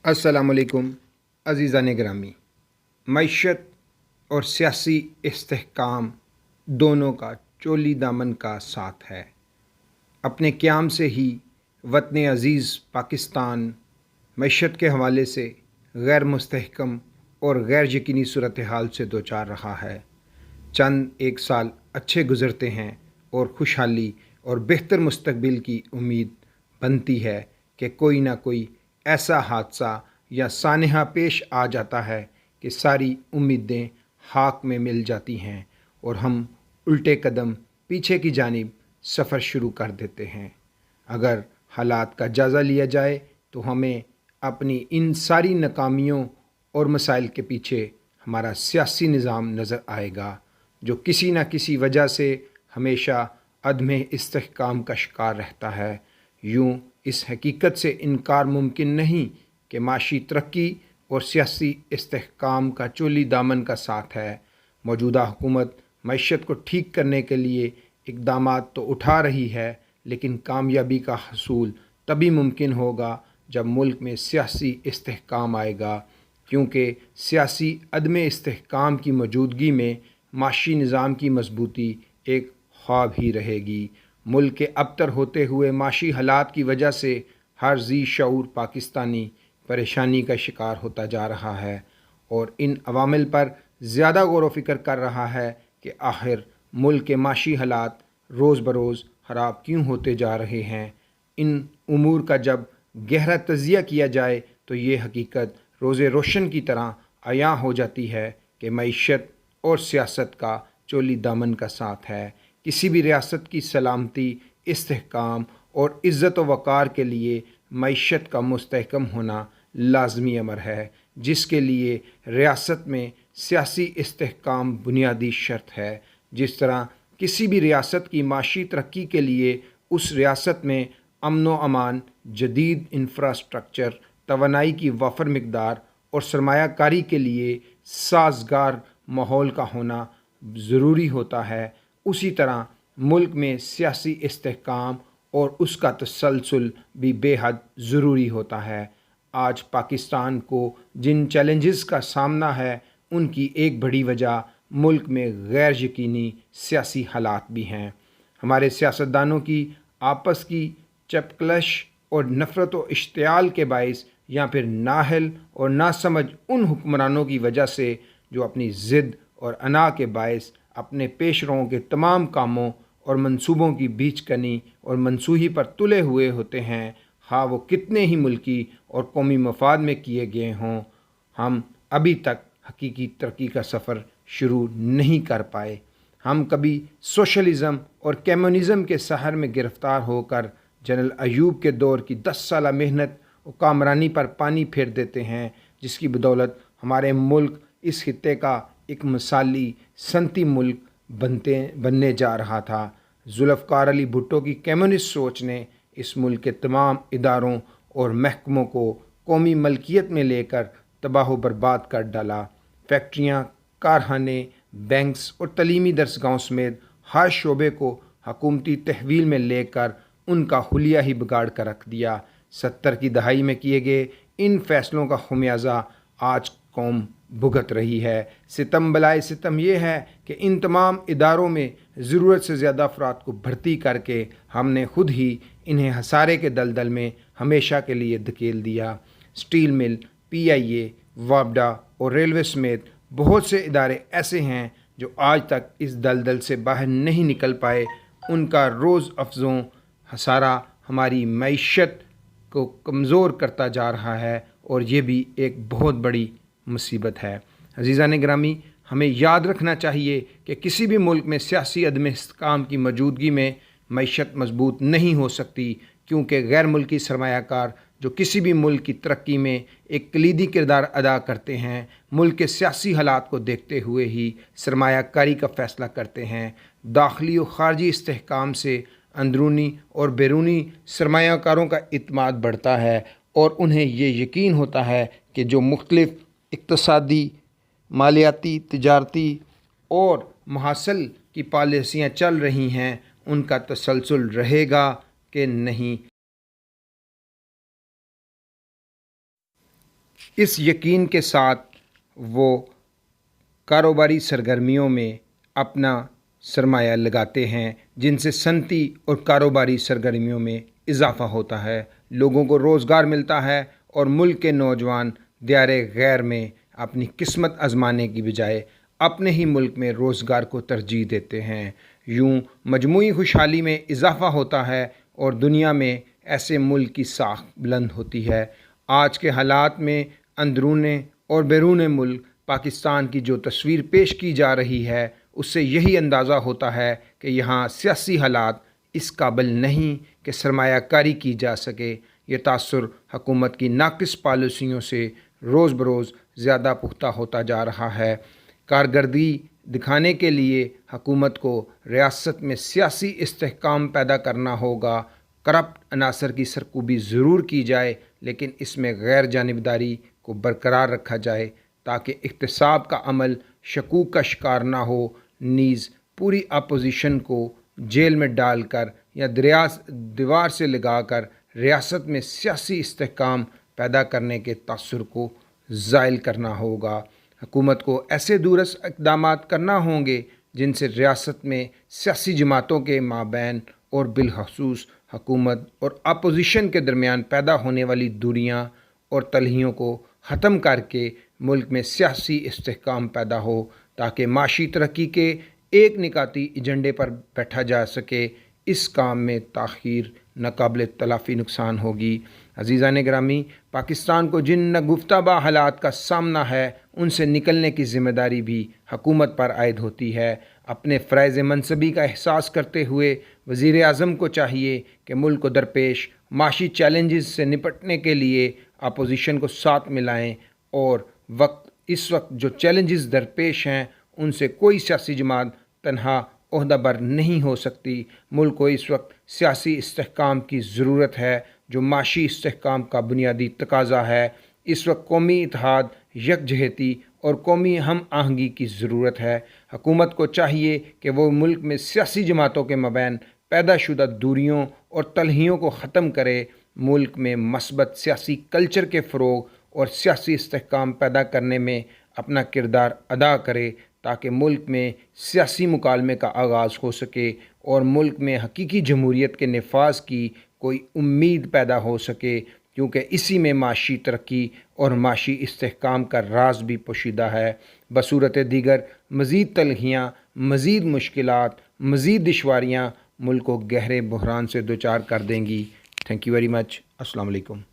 अस्सलाम वालेकुम अज़ीज़ान ग्रामी। मईशत और सियासी इस्तेहकाम दोनों का चोली दामन का साथ है। अपने क़याम से ही वतन अज़ीज़ पाकिस्तान मईशत के हवाले से गैर मुस्तहकम और गैर यकीनी सूरत हाल से दो चार रहा है। चंद एक साल अच्छे गुज़रते हैं और खुशहाली और बेहतर मुस्तकबिल की उम्मीद बनती है कि कोई ना कोई ऐसा हादसा या सानहा पेश आ जाता है कि सारी उम्मीदें खाक में मिल जाती हैं और हम उल्टे कदम पीछे की जानिब सफ़र शुरू कर देते हैं। अगर हालात का जायज़ा लिया जाए तो हमें अपनी इन सारी नाकामियों और मसाइल के पीछे हमारा सियासी निज़ाम नज़र आएगा, जो किसी न किसी वजह से हमेशा अदम इस्तेहकाम का शिकार रहता है। यूँ इस हकीकत से इनकार मुमकिन नहीं कि माशी तरक्की और सियासी इस्तेहकाम का चोली दामन का साथ है। मौजूदा हुकूमत मईशत को ठीक करने के लिए इक़दामात तो उठा रही है, लेकिन कामयाबी का हसूल तभी मुमकिन होगा जब मुल्क में सियासी इस्तेहकाम आएगा, क्योंकि सियासी अदम इस्तेहकाम की मौजूदगी में माशी निज़ाम की मजबूती एक ख्वाब ही रहेगी। मुल्क के अबतर होते हुए माशी हालात की वजह से हर ज़ी शऊर पाकिस्तानी परेशानी का शिकार होता जा रहा है और इन अवामिल पर ज़्यादा गौर व फिक्र कर रहा है कि आखिर मुल्क के माशी हालात रोज़ बरोज़ ख़राब क्यों होते जा रहे हैं। इन उमूर का जब गहरा तज़िया किया जाए तो ये हकीकत रोज़ रोशन की तरह आयां हो जाती है कि मईशत और सियासत का चोली दामन का साथ है। किसी भी रियासत की सलामती, इस्तेहकाम और इज़्ज़त व वक़ार के लिए मईशत का मुस्तहकम होना लाज़मी अमर है, जिसके लिए रियासत में सियासी इस्तेहकाम बुनियादी शर्त है। जिस तरह किसी भी रियासत की माशी तरक्की के लिए उस रियासत में अमन व अमान, जदीद इंफ्रास्ट्रक्चर, तवानाई की वाफर मकदार और सरमायाकारी के लिए साज़गार माहौल का होना ज़रूरी होता है, उसी तरह मुल्क में सियासी इस्तेहकाम और उसका तसलसल भी बेहद ज़रूरी होता है। आज पाकिस्तान को जिन चैलेंजेस का सामना है, उनकी एक बड़ी वजह मुल्क में गैर यकीनी सियासी हालात भी हैं। हमारे सियासतदानों की आपस की चपकलश और नफ़रत व इश्तियाल के बाइस या फिर नाहल और नासमझ उन हुक्मरानों की वजह से जो अपनी ज़िद और अना के बाइस अपने पेशरों के तमाम कामों और मंसूबों की बीचकनी और मनसूही पर तुले हुए होते हैं, हाँ वो कितने ही मुल्की और कौमी मफाद में किए गए हों, हम अभी तक हकीकी तरक्की का सफ़र शुरू नहीं कर पाए। हम कभी सोशलिज़म और कम्युनिज़म के सहर में गिरफ़्तार होकर जनरल अयूब के दौर की 10 साला मेहनत और कामरानी पर पानी फेर देते हैं, जिसकी बदौलत हमारे मुल्क इस खित्ते का एक मिसाली सनती मुल्क बनने जा रहा था। जुल्फ़कार अली भुट्टो की कम्युनिस्ट सोच ने इस मुल्क के तमाम इदारों और महकमों को कौमी मलकियत में लेकर तबाह व बर्बाद कर डाला। फैक्ट्रियाँ, कारखाने, बैंक्स और तलीमी दरसगाहों समेत हर शोबे को हकूमती तहवील में लेकर उनका हुलिया ही बिगाड़ कर रख दिया। 70 की दहाई में किए गए इन फैसलों का खुमियाजा आज कौम भुगत रही है। सितम बलाए सितम ये है कि इन तमाम इदारों में ज़रूरत से ज़्यादा अफराद को भर्ती करके हमने खुद ही इन्हें हसारे के दलदल में हमेशा के लिए धकेल दिया। स्टील मिल, PIA, वापडा और रेलवे समेत बहुत से इदारे ऐसे हैं जो आज तक इस दलदल से बाहर नहीं निकल पाए। उनका रोज़ अफजों हसारा हमारी मईशत को कमज़ोर करता जा रहा है और ये भी एक बहुत बड़ी मुसीबत है। अज़ीज़ान ग्रामी, हमें याद रखना चाहिए कि किसी भी मुल्क में सियासी अदम इस्तेहकाम की मौजूदगी में मईशत मजबूत नहीं हो सकती, क्योंकि गैर मुल्की सरमायाकार जो किसी भी मुल्क की तरक्की में एक कलीदी किरदार अदा करते हैं, मुल्क के सियासी हालात को देखते हुए ही सरमायाकारी का फ़ैसला करते हैं। दाखिली और ख़ारजी इस्तेहकाम से अंदरूनी और बैरूनी सरमायाकारों का इत्मीनान बढ़ता है और उन्हें ये यकीन होता है कि जो मुख्तलिफ़ इक़्तिसादी, मालियाती, तिजारती और महासल की पॉलिसियाँ चल रही हैं, उनका तसलसल रहेगा कि नहीं। इस यकीन के साथ वो कारोबारी सरगर्मियों में अपना सरमाया लगाते हैं जिनसे सनती और कारोबारी सरगर्मियों में इजाफ़ा होता है, लोगों को रोज़गार मिलता है और मुल्क के नौजवान दियारे गैर में अपनी किस्मत आजमाने की बजाय अपने ही मुल्क में रोज़गार को तरजीह देते हैं। यूँ मजमूई खुशहाली में इजाफ़ा होता है और दुनिया में ऐसे मुल्क की साख बुलंद होती है। आज के हालात में अंदरूने और बैरून मुल्क पाकिस्तान की जो तस्वीर पेश की जा रही है, उससे यही अंदाज़ा होता है कि यहाँ सियासी हालात इस काबिल नहीं कि सरमायाकारी की जा सके। ये तासुर हुकूमत की नाक़िस पॉलिसियों से रोज़ बरोज़ ज़्यादा पुख्ता होता जा रहा है। कारकर्दगी दिखाने के लिए हुकूमत को रियासत में सियासी इस्तेहकाम पैदा करना होगा। करप्ट अनासर की सरकूबी ज़रूर की जाए, लेकिन इसमें गैर जानिबदारी को बरकरार रखा जाए ताकि इक़्तिसाब का अमल शकूक का शिकार ना हो। नीज़ पूरी अपोजिशन को जेल में डालकर या दीवार से लगाकर रियासत में सियासी इस्तेहकाम पैदा करने के तासुर को ज़ाइल करना होगा। हुकूमत को ऐसे दूरस इक़दामात करना होंगे जिनसे रियासत में सियासी जमातों के माबैन और बिलखसूस हुकूमत और अपोजिशन के दरमियान पैदा होने वाली दूरियां और तलहियों को ख़त्म करके मुल्क में सियासी इस्तेहकाम पैदा हो ताकि माशी तरक्की के एक निकाती एजेंडे पर बैठा जा सके। इस काम में ताख़ीर नाक़ाबिल तलाफ़ी नुकसान होगी। अज़ीज़ान गिरामी, पाकिस्तान को जिन नगुफ्ताबा हालात का सामना है उनसे निकलने की ज़िम्मेदारी भी हुकूमत पर आयद होती है। अपने फ़राइज़ मनसबी का एहसास करते हुए वज़ीर आज़म को चाहिए कि मुल्क को दरपेश माशी चैलेंजेस से निपटने के लिए अपोजिशन को साथ मिलाएं और इस वक्त जो चैलेंजेस दरपेश हैं उनसे कोई सियासी जमात तन्हा ओहदाबर नहीं हो सकती। मुल्क को इस वक्त सियासी इस्तेहकाम की ज़रूरत है जो माशी इस्तेहकाम का बुनियादी तकाज़ा है। इस वक्त कौमी इत्तेहाद, यकजहती और कौमी हम आहंगी की ज़रूरत है। हुकूमत को चाहिए कि वो मुल्क में सियासी जमातों के मबैन पैदा शुदा दूरियों और तलहियों को ख़त्म करे, मुल्क में मस्बत सियासी कल्चर के फ़रोग़ और सियासी इस्तेहकाम पैदा करने में अपना किरदार अदा करे ताकि मुल्क में सियासी मुकालमे का आगाज़ हो सके और मुल्क में हकीकी जमहूरियत के नफाज की कोई उम्मीद पैदा हो सके, क्योंकि इसी में माशी तरक्की और माशी इस्तेहकाम का राज भी पोशीदा है। बसूरत दीगर मज़ीद तलखियाँ, मज़ीद मुश्किलात, मज़ीद दुश्वारियाँ मुल्क को गहरे बहरान से दो चार कर देंगी। Thank you very much. अस्सलाम वालेकुम।